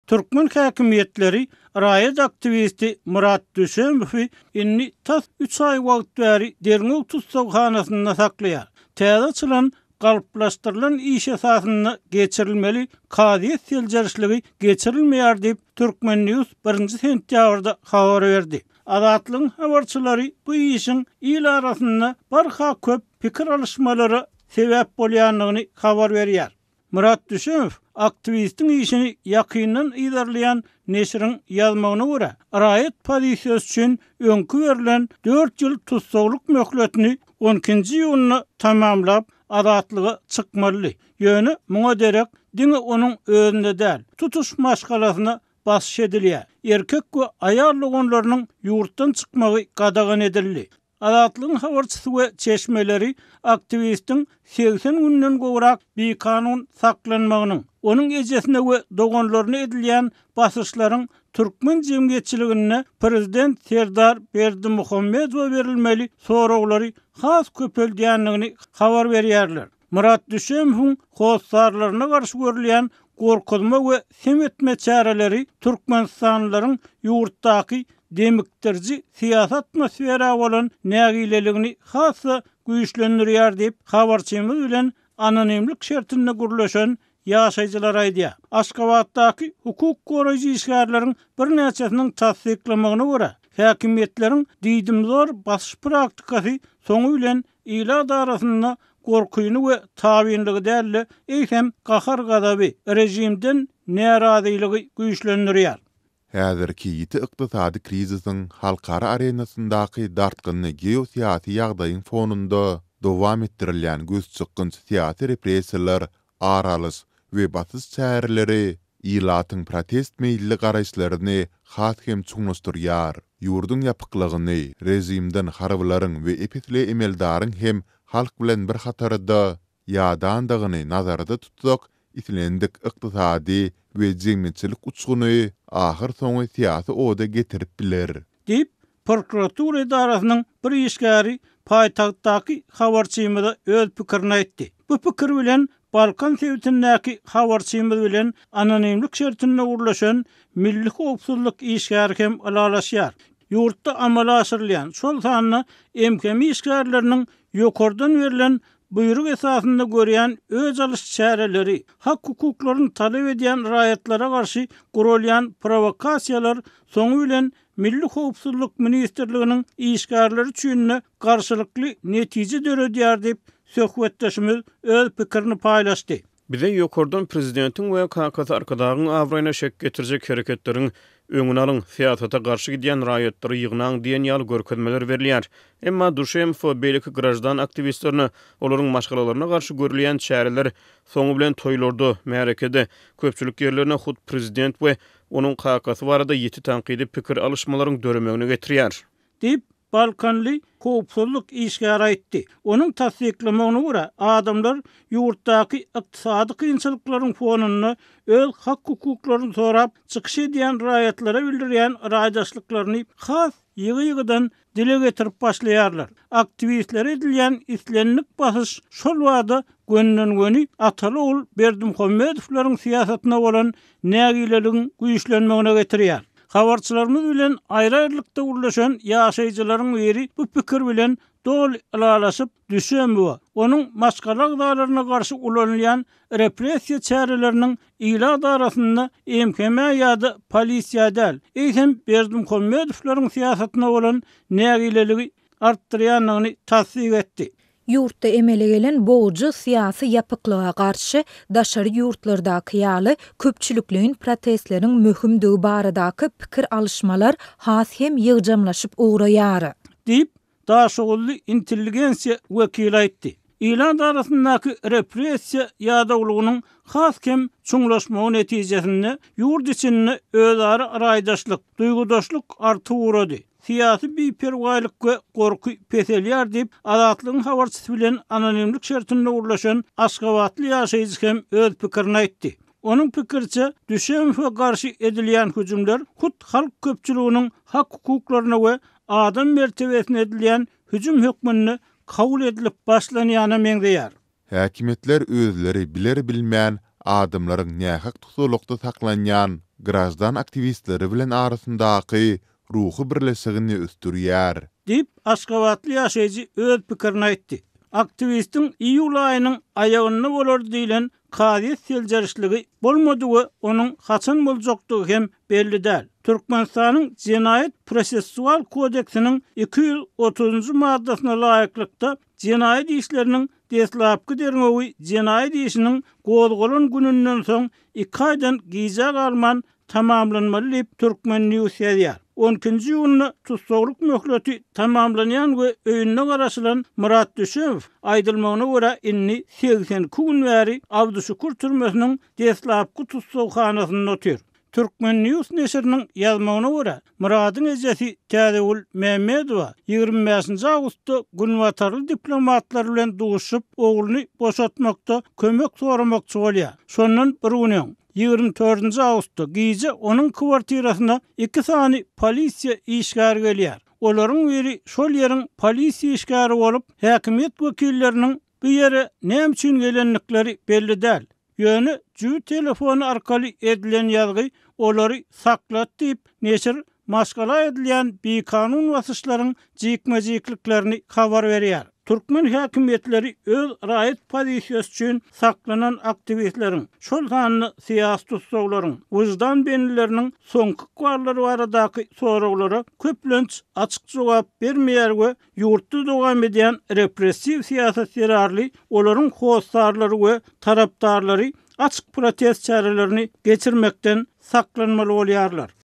Türkmen häkimetleri raýat aktivisti Murat Düşemowy inni tas 3 ay wagt bäri Derňöw tutsaghanasynda saklaýar. Täze açylan galplaşdyrılan iş esasyna geçirilmeli, kadiyet seljerişligi geçirilmeýär diýip Türkmen News 1-nji sentýabrda habar berdi. Azatlygyň habarçylary bu işin il arasynda barha köp pikir alışmalary sebäp bolýanlygyny habar berýär. Murat Düşemow aktivistin işini yakından idarlayan neşrin yazmagyna görä, raýat pozisiýasy üçin öňkü berilen 4 ýyl tutsagluk möhletini 12-nji ýylyna tamamlap azatlyga çykmaly. Ýöne muňa derek diňe onuň özünde däl, tutuş maşgalasyna basyş edilýär. Erkek we aýal ogonlarynyň ýurtdan çykmagy gadagan edildi. Azatlygyň habarçysy we çeşmeleri aktivistin 80 günden gowrak bir kanun saklanmagynyň, onuň ejesine we dogonlaryna edilýän basyşlaryň Türkmen jemgyýetçiligine prezident Serdar Berdimuhammedow berilmeli soraglary has köpeldiýänligini habar berýärler. Murat Düşemowyň hossarlaryna garşy görülýän gorkuzma we semetme çäreleri Türkmenistanlylaryň ýurtdaky demiktirji siyasat atmosfera bolan nägileligini hassa güýçlendirýär diýip habarçymyz bilen anonimlik şertinde gurlaşan ýaşaýjylar aýdýar. Aşgabatdaky hukuk goraýjy işgärleriň bir näçesiniň tasdiklamagyna görä, häkimetleriň diýdimzor basyş praktikasy soňu bilen ila darasynda gorkuýuny we tabinligi däl eýsem gahar gadaby rejimden närazyligi güýçlendirýär. Häzirki ýiti ykdysady krizisiň halkara arenasyndaky dartgyny geosiýasy ýagdaýyň fonunda dowam etdirilýän göz çykgynç siýasy repressiýalar, aralys we basyş çäreleri ilatyň protest meýilli garaýşlaryny hat hem çuňlaşdyrýar. Ýurdun ýapyklygyny, rejimden harbylaryň we epitli emeldaryň hem halk bilen bir hatarda ýadandygyny nazarda tutsak, itilendik ykdysady we jemgyýetçilik uçguny ahir soňy siýasy oda getirip biler. Diýip prokuratura idarasynyň bir işgäri paýtagtdaky habarçymyza öz pikirini aýtdy. Bu pikir bilen Balkan sewtindäki habarçymyz bilen anonimlik şertinde gurlaşan Milli Howpsuzlyk işgäri hem alalaşýar. Ýurtda amala aşyrylýan şol sanyny MKM işgärleriniň ýokardan berilen buyruk esasında görýän öz alış çäreleri, hak hukuklaryny talep edýän raýatlara garşy gurulýan provokasiýalar soňu bilen Milli Howpsuzlyk Ministrliginiň işgärleri üçin garşylykly netije döredýär diýip söhbetdeşimiz öz pikirini paýlaşdy. Bize ýokardan prezidentiň we KKS arkadagyň awraýyna şek getirjek hereketleriň öňüni alyň, siýasata garşy gidýän raýatlary ýygnaň diýen ýaly görkezmeler berilýär. Emma Düşemow beýleki grajdan aktivistlerini olaryň maşgalalaryna garşy görülýän çäreler soňu bilen toýlarda, märekede köpçülik ýerlerine hut prezident we onuň KKS barada ýeti tanqidi pikir alışmalaryň döremegine getirýär. Diýip Balkanly howpsuzlyk işgäri aýtdy. Onuň tasdiklamagyna görä, adamlar ýurtdaky ykdysady kynçylyklaryň fonunda öz hak hukuklaryny sorap çykyş edýän raýatlara bildirýän raýdaşlyklaryny has ýygy-ýygydan dile getirip başlaýarlar. Aktivistler edilýän islenlik basyş şol wagda gönnün ataly ol Berdimuhammedowlaryň siýasatyna bolan nägileligiň güýçlenmegine getirýär. Habarçylarymyz bilen aýry-aýrylykda gurlaşan ýaşaýjylaryň biri bu pikir bilen dol alalaşyp Düşemow onuň maşgalak dalaryna garşy ulanýan repressiýa çäreleriniň ila darasynda MKM ýa-da polisiýa däl, eýsem Berdimuhammedowlaryň siýasatyna bolan nägileligi artdyrýanlygyny tasdik etdi. Ýurtda emele gelen boğucu siyasi yapyklyga garşy daşary ýurtlardaky ýaly köpçülikliň protestleriň möhümdigi baradaky pikir alışmalar has hem ýygjamlaşyp ugraýar. Diýip daşagully intelligensiýa wekili aýtdy. Ilan arasyndaky repressiýa ýadaglygynyň has hem çuňlaşmagy netijesinde ýurt içinde özara raýdaşlyk, duýgudaşlyk arty urady. Siyasi bir perwaýlyk we gorky peselýär diýip azatlygyň habarçysy bilen anonimlik şertinde gurlaşan Aşgabatly ýaşaýjy hem öz pikirini aýtdy. Onuň pikirçe Düşemowa garşy edilýän hüjümler hut halk köpçüliginiň hak hukuklaryna we adam mertebesine edilýän hüjüm hökmüni kabul edilip başlanýanyna meňzeýär. Häkimetler özleri biler bilmän adamlaryň nähak tutulukda saklanýan grajdan aktivistleri bilen arasyndaky ruhy birleşigini üstürýär. Dip Aşgabatly ýaşaýjy öz pikirini aýtdy. Aktivistin iýul aýynyň aýagyny bolar diýilen Kadyet seljerişligi bolmadygy onuň haçan boljakdygy hem belli däl. Türkmenistanyň Jinayet Prosessual Kodeksiniň 230-njy maddasyna laýyklykda jinayet işleriniň deslapky derňogy jinayet işiniň gozgolan gününden soň 2 aýdan giza galman tamamlanmaly diýip Türkmen News ýazýar. 12-nji ýylyny tutsaglyk möhleti tamamlanýan we öýüne garaşylan Murat Düşemow aýdylmagyna görä inni 82 gün bäri Abduşukur türmesiniň deslapky tutsaghanasynda otyr. Türkmen News neşriniň ýazmagyna görä Muradyň ejesi Täzeul Mehmedowa 25-nji awgustda günwatarly diplomatlar bilen duguşyp ogluny boşatmakda kömek soramakçy bolýar. Şondan bir güniň 24-nji awgustda gije onuň kwartirasyna 2 sany polisiýa işgär gelýär. Olaryň biri şol ýeriň polisiýa işgäri bolup, häkimet wekilleriniň bu ýere näme üçin gelenlikleri belli däl. Ýöne jüý telefonu arkaly edilen ýazgy olary saklat diýip neşir maşgala edilen bekanun wasyşlaryň jikmejikliklerini habar berýär. Türkmen häkimetleri öz raýat pozisiýasy üçin saklanan aktivistleriň, şol sanyny syýasy tutsaglaryň, wyjdan benlileriniň soňky garlary baradaky soraglary köplenç açyk jogap bermeýär we ýurtda dowam edýän repressiw syýasat ýerarly olaryň howsarlary we tarapdarlary açyk protest çarelerini geçirmekden saklanmaly bolýarlar.